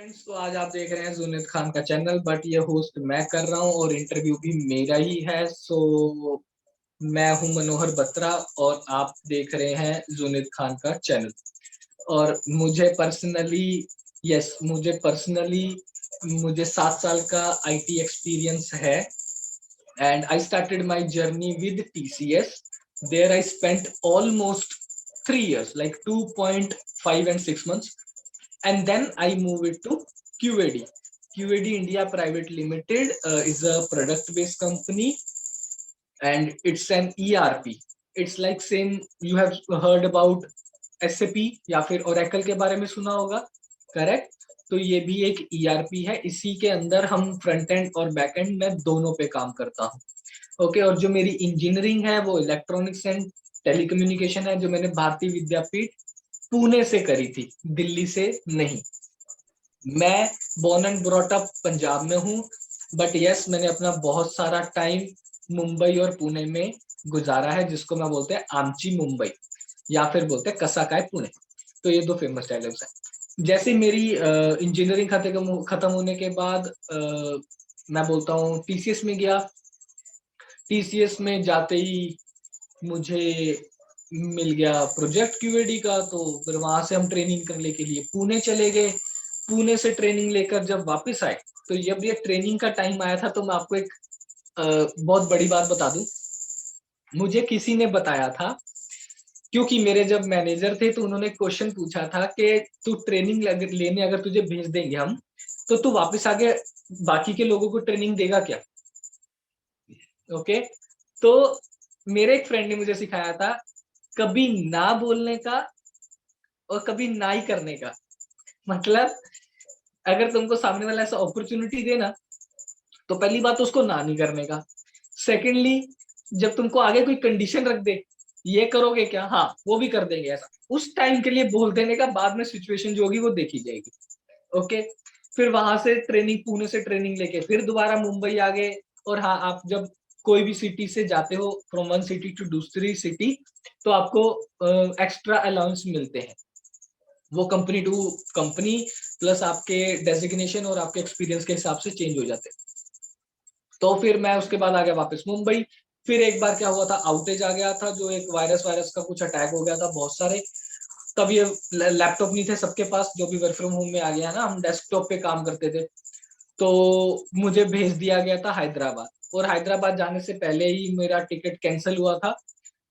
Friends, तो आज आप देख रहे हैं जुनेद खान का चैनल, बट ये होस्ट मैं कर रहा हूँ और इंटरव्यू भी मेरा ही है। मैं हूँ मनोहर बत्रा और आप देख रहे हैं जुनेद खान का चैनल। और मुझे 7 साल का आईटी एक्सपीरियंस है and I started my journey with TCS. There I spent almost 3 years, like 2.5 and 6 months, and then I move it to QAD. QAD India Private Limited is a product-based company, and it's an ERP. It's like same you have heard about SAP या फिर Oracle के बारे में सुना होगा, correct? तो ये भी एक ERP है। इसी के अंदर हम फ्रंट एंड और बैक एंड में दोनों पे काम करता हूँ। ओके, और जो मेरी इंजीनियरिंग है वो इलेक्ट्रॉनिक्स एंड टेलीकम्युनिकेशन है, जो मैंने भारतीय विद्यापीठ पुणे से करी थी, दिल्ली से नहीं। मैं born and brought up Punjab में हूँ, बट यस मैंने अपना बहुत सारा टाइम मुंबई और पुणे में गुजारा है, जिसको मैं बोलते हैं आमची मुंबई या फिर बोलते हैं कसाकाय पुणे। तो ये दो फेमस डायलॉग्स हैं। जैसे मेरी इंजीनियरिंग खत्म होने के बाद मैं बोलता हूँ टीसीएस में गया। टीसीएस में जाते ही मुझे मिल गया प्रोजेक्ट क्यूएडी का, तो फिर वहां से हम ट्रेनिंग करने के लिए पुणे चले गए। पुणे से ट्रेनिंग लेकर जब वापस आए, तो जब ये ट्रेनिंग का टाइम आया था, तो मैं आपको एक बहुत बड़ी बात बता दूं। मुझे किसी ने बताया था, क्योंकि मेरे जब मैनेजर थे तो उन्होंने क्वेश्चन पूछा था कि तू ट्रेनिंग लेने अगर तुझे भेज देंगे हम, तो तू वापस आके बाकी के लोगों को ट्रेनिंग देगा क्या? ओके, तो मेरे एक फ्रेंड ने मुझे सिखाया था कभी ना बोलने का और कभी ना ही करने का। मतलब अगर तुमको सामने वाला ऐसा अपॉर्चुनिटी दे ना, तो पहली बात तो उसको ना नहीं करने का। सेकेंडली, जब तुमको आगे कोई कंडीशन रख दे, ये करोगे क्या, हाँ वो भी कर देंगे, ऐसा उस टाइम के लिए बोल देने का। बाद में सिचुएशन जो होगी वो देखी जाएगी। ओके, फिर वहां से ट्रेनिंग, पुणे से ट्रेनिंग लेके फिर दोबारा मुंबई आ गए। और हाँ, आप जब कोई भी सिटी से जाते हो, फ्रॉम वन सिटी टू दूसरी सिटी, तो आपको एक्स्ट्रा अलाउंस मिलते हैं। वो कंपनी टू कंपनी प्लस आपके डेजिग्नेशन और आपके एक्सपीरियंस के हिसाब से चेंज हो जाते हैं। तो फिर मैं उसके बाद आ गया वापस मुंबई। फिर एक बार क्या हुआ था, आउटेज आ गया था, जो एक वायरस का कुछ अटैक हो गया था बहुत सारे। तब ये लैपटॉप नहीं थे सबके पास, जो भी वर्क फ्रॉम होम में आ गया ना, हम डेस्कटॉप पे काम करते थे। तो मुझे भेज दिया गया था हैदराबाद, और हैदराबाद जाने से पहले ही मेरा टिकट कैंसिल हुआ था,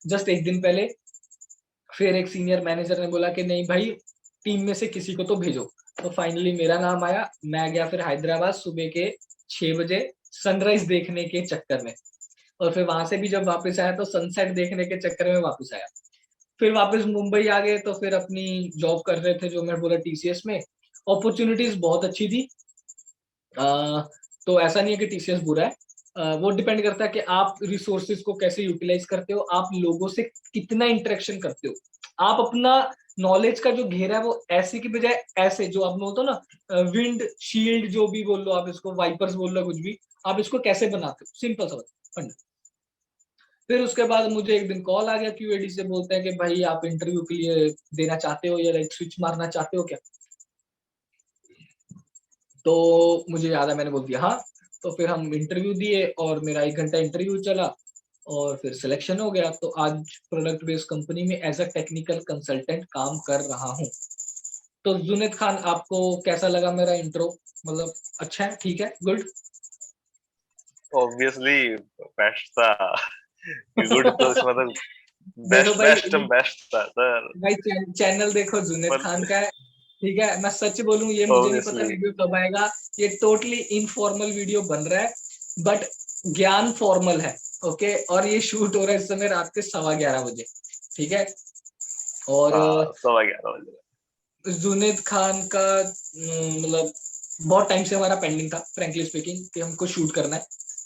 जस्ट एक दिन पहले। फिर एक सीनियर मैनेजर ने बोला कि नहीं भाई, टीम में से किसी को तो भेजो। तो फाइनली मेरा नाम आया। मैं गया फिर हैदराबाद सुबह के 6 बजे सनराइज देखने के चक्कर में, और फिर वहां से भी जब वापस आया तो सनसेट देखने के चक्कर में वापस आया। फिर वापस मुंबई आ गए, तो फिर अपनी जॉब कर रहे थे, जो मैं बोला टीसीएस में। अपॉर्चुनिटीज बहुत अच्छी थी। तो ऐसा नहीं है कि टीसीएस बुरा है। वो डिपेंड करता है कि आप रिसोर्सेज को कैसे यूटिलाइज करते हो, आप लोगों से कितना इंटरेक्शन करते हो। आप अपना नॉलेज का जो घेरा है वो ऐसे की बजाय ऐसे, जो आप बोलते हो ना, विंड शील्ड जो भी बोल लो, आप इसको वाइपर्स बोल लो, कुछ भी, आप इसको कैसे बनाते हो, सिंपल सा फंड। फिर उसके बाद मुझे एक दिन कॉल आ गया, क्यूएडी से बोलते हैं कि भाई आप इंटरव्यू के लिए देना चाहते हो या लाइक स्विच मारना चाहते हो क्या? तो मुझे याद है, मैंने बोल दिया हाँ। तो फिर हम इंटरव्यू दिए और मेरा 1 घंटा इंटरव्यू चला, और फिर सिलेक्शन हो गया। तो आज प्रोडक्ट बेस्ड कंपनी में एज अ टेक्निकल कंसल्टेंट काम कर रहा हूँ। तो जुनेद खान, आपको कैसा लगा मेरा इंट्रो? मतलब अच्छा है, ठीक है, गुड? ऑब्वियसली बेस्ट था। गुड तो इसमें मतलब देखो बेस्ट भाई, बेस्ट बेस्ट था सर। भाई चैनल देखो जुनेद खान का है, ठीक है। मैं सच बोलूं, ये मुझे नहीं पता ऑब्वियसली वीडियो कब आएगा। ये टोटली इनफॉर्मल वीडियो बन रहा है, बट ज्ञान फॉर्मल है। ओके, और ये शूट हो रहा है इस समय रात के 11:15 बजे, ठीक है। और हाँ 11:15 बजे। जुनेद खान का मतलब बहुत टाइम से हमारा पेंडिंग था, फ्रेंकली स्पीकिंग, कि हमको शूट करना है।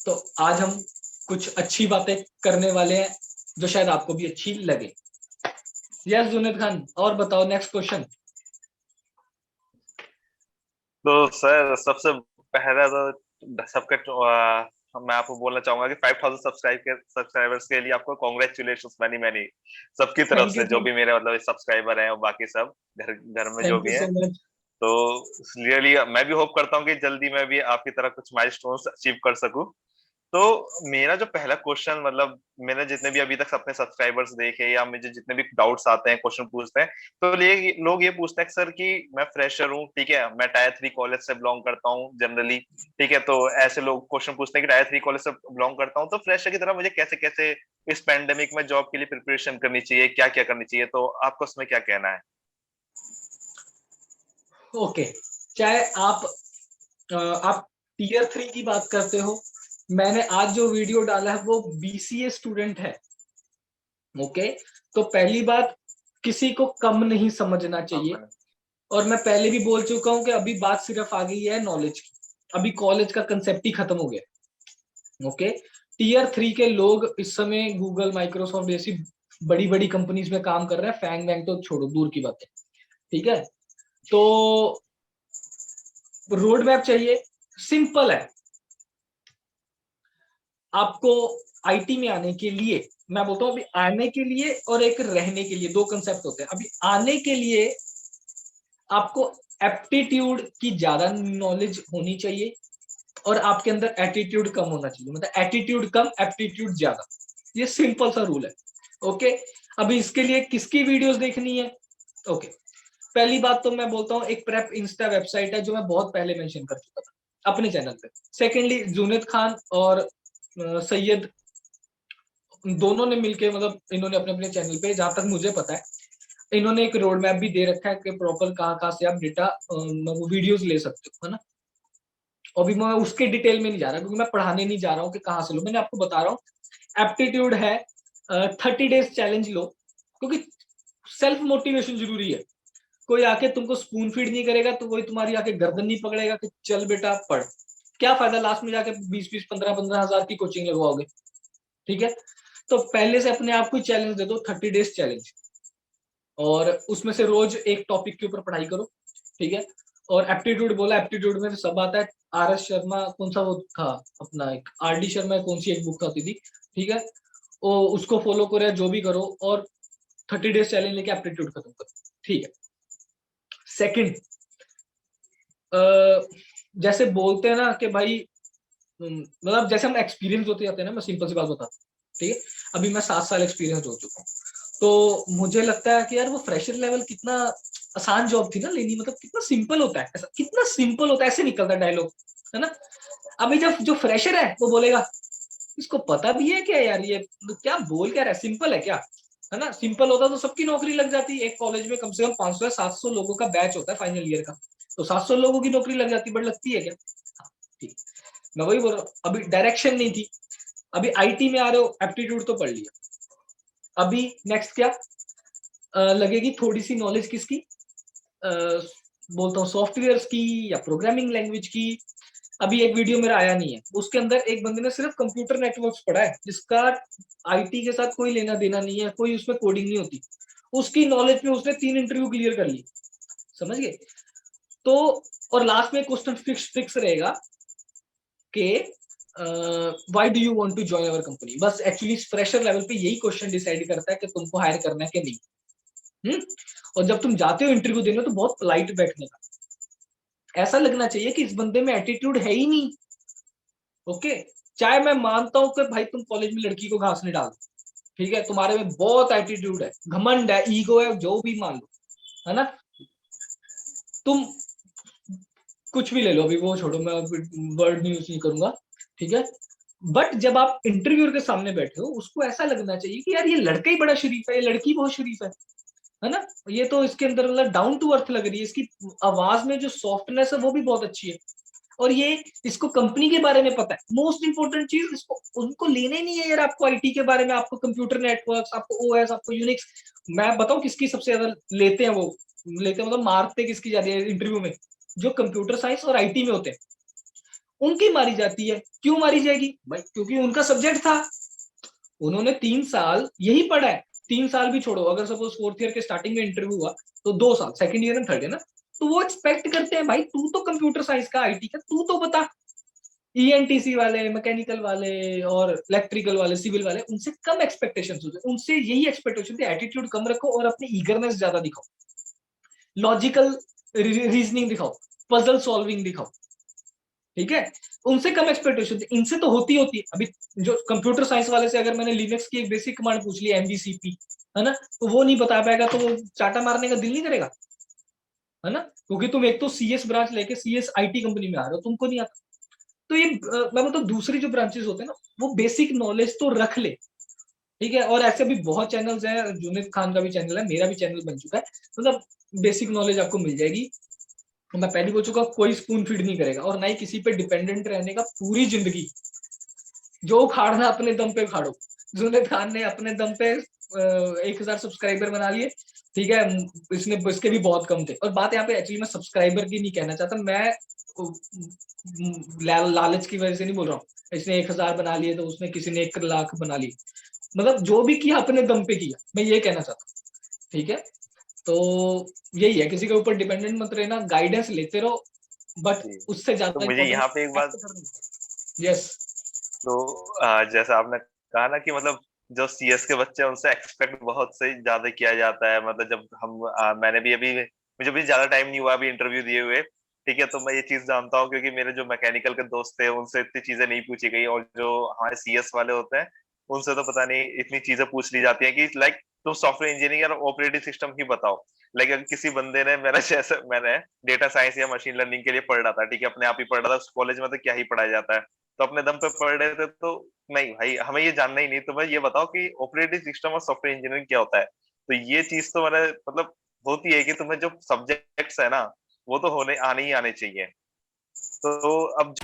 तो आज हम कुछ अच्छी बातें करने वाले हैं, जो शायद आपको भी अच्छी लगे। यस जुनेद खान, और बताओ, नेक्स्ट क्वेश्चन। तो सर सबसे पहला तो सबके मैं आपको बोलना चाहूंगा कि 5000 सब्सक्राइबर्स के लिए आपको कॉन्ग्रेचुलेशन मैनी मैनी सबकी तरफ थैंक यू से, जो भी मेरे मतलब सब्सक्राइबर हैं और बाकी सब घर घर में जो थैंक यू भी सो हैं। मच। तो रियली मैं भी होप करता हूँ कि जल्दी मैं भी आपकी तरह कुछ माइलस्टोन्स अचीव कर सकूं। तो मेरा जो पहला क्वेश्चन, मतलब मैंने जितने भी अभी तक अपने सब्सक्राइबर्स देखे या मुझे जितने भी डाउट्स आते हैं, क्वेश्चन पूछते हैं, तो ये लोग ये पूछते हैं सर कि मैं फ्रेशर हूँ, ठीक है, मैं टायर 3 कॉलेज से बिलोंग करता हूँ जनरली, ठीक है, तो ऐसे लोग क्वेश्चन पूछते हैं कि टायर 3 कॉलेज से बिलोंग करता हूँ, तो फ्रेशर की तरह मुझे कैसे कैसे इस पेंडेमिक में जॉब के लिए प्रिपरेशन करनी चाहिए, क्या क्या करनी चाहिए, तो आपको उसमें क्या कहना है? ओके, चाहे आप टीयर 3 की बात करते हो, मैंने आज जो वीडियो डाला है वो बीसीए स्टूडेंट है। ओके, तो पहली बात, किसी को कम नहीं समझना चाहिए। और मैं पहले भी बोल चुका हूं कि अभी बात सिर्फ आ गई है नॉलेज की, अभी कॉलेज का कंसेप्ट ही खत्म हो गया। ओके, टीयर 3 के लोग इस समय गूगल, माइक्रोसॉफ्ट जैसी बड़ी बड़ी कंपनीज में काम कर रहे हैं, फैंग वैंग तो छोड़ो, दूर की बात है। ठीक है, तो रोड मैप चाहिए, सिंपल है। आपको आईटी में आने के लिए, मैं बोलता हूँ अभी आने के लिए और एक रहने के लिए दो कंसेप्ट होते हैं। अभी आने के लिए आपको एप्टीट्यूड की ज्यादा नॉलेज होनी चाहिए और आपके अंदर एटीट्यूड कम होना चाहिए, मतलब एटीट्यूड कम एप्टीट्यूड ज्यादा। ये सिंपल सा रूल है। ओके, अभी इसके लिए किसकी वीडियोस देखनी है? ओके, पहली बात तो मैं बोलता हूँ एक प्रेप इंस्टा वेबसाइट है जो मैं बहुत पहले मेंशन कर चुका था अपने चैनल पे। सेकेंडली, जुनेद खान और सैयद, दोनों ने मिलके, मतलब इन्होंने अपने अपने चैनल पे, जहां तक मुझे पता है, इन्होंने एक रोड मैप भी दे रखा है कि प्रॉपर कहाँ कहाँ से आप डेटा वीडियोस ले सकते हो, है ना। अभी मैं उसके डिटेल में नहीं जा रहा क्योंकि मैं पढ़ाने नहीं जा रहा हूँ कि कहाँ से लो, मैंने आपको बता रहा हूँ एप्टीट्यूड है। 30 डेज चैलेंज लो, क्योंकि सेल्फ मोटिवेशन जरूरी है। कोई आके तुमको स्पून फीड नहीं करेगा, तो कोई तुम्हारी आके गर्दन नहीं पकड़ेगा कि चल बेटा पढ़। क्या फायदा लास्ट में जाके 20-20, 15-15 हजार की कोचिंग लगवाओगे। ठीक है, तो पहले से अपने आप को चैलेंज दे दो, 30 डेज चैलेंज, और उसमें से रोज एक टॉपिक के ऊपर पढ़ाई करो। ठीक है, और एप्टीट्यूड बोला, एप्टीट्यूड में सब आता है। आर एस शर्मा, कौन सा वो था अपना, एक आर डी शर्मा, कौन सी एक बुक आती थी, ठीक है, वो उसको फॉलो करो या जो भी करो, और 30 डेज चैलेंज लेके एप्टीट्यूड खत्म करो। ठीक है, सेकंड, जैसे बोलते हैं ना कि भाई, मतलब जैसे हम एक्सपीरियंस होते जाते हैं ना, मैं सिंपल सी बात बताता हूँ। ठीक है, अभी मैं 7 साल एक्सपीरियंस हो चुका हूँ, तो मुझे लगता है कि यार वो फ्रेशर लेवल कितना आसान जॉब थी ना लेनी, मतलब कितना सिंपल होता है, ऐसा कितना सिंपल होता है, ऐसे निकलता है डायलॉग, है ना। अभी जब जो फ्रेशर है वो बोलेगा इसको पता भी है क्या यार, ये क्या बोल क्या रहा है, सिंपल है क्या, है ना। सिंपल होता तो सबकी नौकरी लग जाती। एक कॉलेज में कम से कम 500 या 700 लोगों का बैच होता है फाइनल ईयर का, तो 700 लोगों की नौकरी लग जाती, बट लगती है क्या? ठीक, मैं वही बोल रहा हूँ, अभी डायरेक्शन नहीं थी। अभी आईटी में आ रहे हो, एप्टीट्यूड तो पढ़ लिया, अभी नेक्स्ट क्या लगेगी? थोड़ी सी नॉलेज किसकी, बोलता हूँ सॉफ्टवेयर की या प्रोग्रामिंग लैंग्वेज की। अभी एक वीडियो मेरा आया नहीं है, उसके अंदर एक बंदे ने सिर्फ कंप्यूटर नेटवर्क्स पढ़ा है, जिसका आईटी के साथ कोई लेना देना नहीं है, कोई उसमें कोडिंग नहीं होती, उसकी नॉलेज पे उसने 3 इंटरव्यू क्लियर कर लिए, समझ गए। तो और लास्ट में क्वेश्चन फिक्स रहेगा कि why do you want to join our company. बस एक्चुअली फ्रेशर लेवल पे यही क्वेश्चन डिसाइड करता है कि तुमको हायर करना है कि नहीं। और जब तुम जाते हो इंटरव्यू देने तो बहुत पोलाइट बैठने का, ऐसा लगना चाहिए कि इस बंदे में एटीट्यूड है ही नहीं। ओके, चाहे मैं मानता हूं कि भाई तुम कॉलेज में लड़की को घास नहीं डाल, ठीक है, तुम्हारे में बहुत एटीट्यूड है, घमंड है, ईगो है, जो भी मान लो, है ना। तुम कुछ भी ले लो, अभी वो छोड़ो, मैं वर्ड यूज नहीं करूंगा, ठीक है। बट जब आप इंटरव्यूअर के सामने बैठे हो, उसको ऐसा लगना चाहिए कि यार ये लड़का ही बड़ा शरीफ है, ये लड़की बहुत शरीफ है ना। ये तो इसके अंदर मतलब डाउन टू अर्थ लग रही है, इसकी आवाज में जो सॉफ्टनेस है वो भी बहुत अच्छी है, और ये इसको कंपनी के बारे में पता है। मोस्ट इंपोर्टेंट चीज, इसको उनको लेने नहीं है यार, आपको आईटी के बारे में, आपको कंप्यूटर नेटवर्क्स, आपको ओएस, आपको यूनिक्स। मैं बताऊं किसकी सबसे ज्यादा लेते हैं, वो लेते हैं मतलब मारते किसकी जाती है इंटरव्यू में, जो कंप्यूटर साइंस और आईटी में होते हैं उनकी मारी जाती है। क्यों मारी जाएगी भाई? क्योंकि उनका सब्जेक्ट था, उन्होंने 3 साल यही पढ़ा है। 3 साल भी छोड़ो, अगर सपोज 4th ईयर के स्टार्टिंग में इंटरव्यू हुआ तो 2 साल, second year and third year ना, तो वो एक्सपेक्ट करते हैं भाई तू तो कंप्यूटर साइंस का, आईटी का, तू तो बता। ईएनटीसी वाले, मैकेनिकल वाले और इलेक्ट्रिकल वाले, सिविल वाले, उनसे कम एक्सपेक्टेशन होते, उनसे यही एक्सपेक्टेशन थी एटीट्यूड कम रखो और अपनी ईगरनेस ज्यादा दिखाओ, लॉजिकल रीजनिंग दिखाओ, पजल सॉल्विंग दिखाओ, ठीक है, उनसे कम एक्सपेक्टेशन थी, इनसे तो होती है। अभी जो कंप्यूटर साइंस वाले से अगर मैंने लिनक्स की एक बेसिक कमांड पूछ ली एमवीसीपी, है ना, तो वो नहीं बता पाएगा तो वो चाटा मारने का दिल नहीं करेगा, है ना, क्योंकि तुम एक तो सीएस ब्रांच लेके सीएस आईटी कंपनी में आ रहे हो, तुमको नहीं आता। तो ये मैं मतलब दूसरी जो ब्रांचेस होते हैं ना, वो बेसिक नॉलेज तो रख ले, ठीक है। और ऐसे भी बहुत चैनल्स हैं, जुनेद खान का भी चैनल है, मेरा भी चैनल बन चुका है, मतलब बेसिक नॉलेज आपको मिल जाएगी। मैं पहले बोल चुका, कोई स्पून फीड नहीं करेगा और ना ही किसी पे डिपेंडेंट रहने का पूरी जिंदगी। जो उखाड़ना अपने दम पे उखाड़ो। जुनेद खान ने अपने दम पे 1,000 सब्सक्राइबर बना लिए, ठीक है, इसने इसके भी बहुत कम थे। और बात यहाँ पे एक्चुअली मैं सब्सक्राइबर की नहीं कहना चाहता, मैं लालच की वजह से नहीं बोल रहा हूँ इसने 1,000 बना लिए तो उसने किसी ने 1 लाख बना लिए, मतलब जो भी किया अपने दम पे किया, मैं ये कहना चाहता हूँ, ठीक है। तो यही है, किसी के ऊपर डिपेंडेंट मत रहना, गाइडेंस लेते रहो, बट जी। उससे तो ज्यादा मुझे यहाँ पे एक बात, इंपॉर्टेंट। यस। तो जैसा आपने कहा ना कि मतलब जो सीएस के बच्चे हैं उनसे एक्सपेक्ट बहुत से ज्यादा किया जाता है, मतलब जब हम मैंने भी अभी, मुझे भी ज्यादा टाइम नहीं हुआ अभी इंटरव्यू दिए हुए, ठीक है, तो मैं ये चीज जानता हूँ क्योंकि मेरे जो मैकेनिकल के दोस्त थे उनसे इतनी चीजें नहीं पूछी गई, और जो हमारे सीएस वाले होते हैं उनसे तो पता नहीं इतनी चीजें पूछ ली जाती है कि लाइक तुम सॉफ्टवेयर इंजीनियरिंग और ऑपरेटिंग सिस्टम ही बताओ। लाइक अगर किसी बंदे ने मेरा जैसे, मैंने डेटा साइंस या मशीन लर्निंग के लिए पढ़ रहा था, ठीक है, अपने आप ही पढ़ रहा था, कॉलेज में तो क्या ही पढ़ाया जाता है, तो अपने दम पे पढ़ रहे थे, तो नहीं भाई हमें ये जानना ही नहीं, तो मैं ये बताओ कि ऑपरेटिंग सिस्टम और सॉफ्टवेयर इंजीनियरिंग क्या होता है। तो ये चीज तो मैंने मतलब होती है कि तुम्हें जो सब्जेक्ट्स है ना वो तो होने आने ही आने चाहिए। तो अब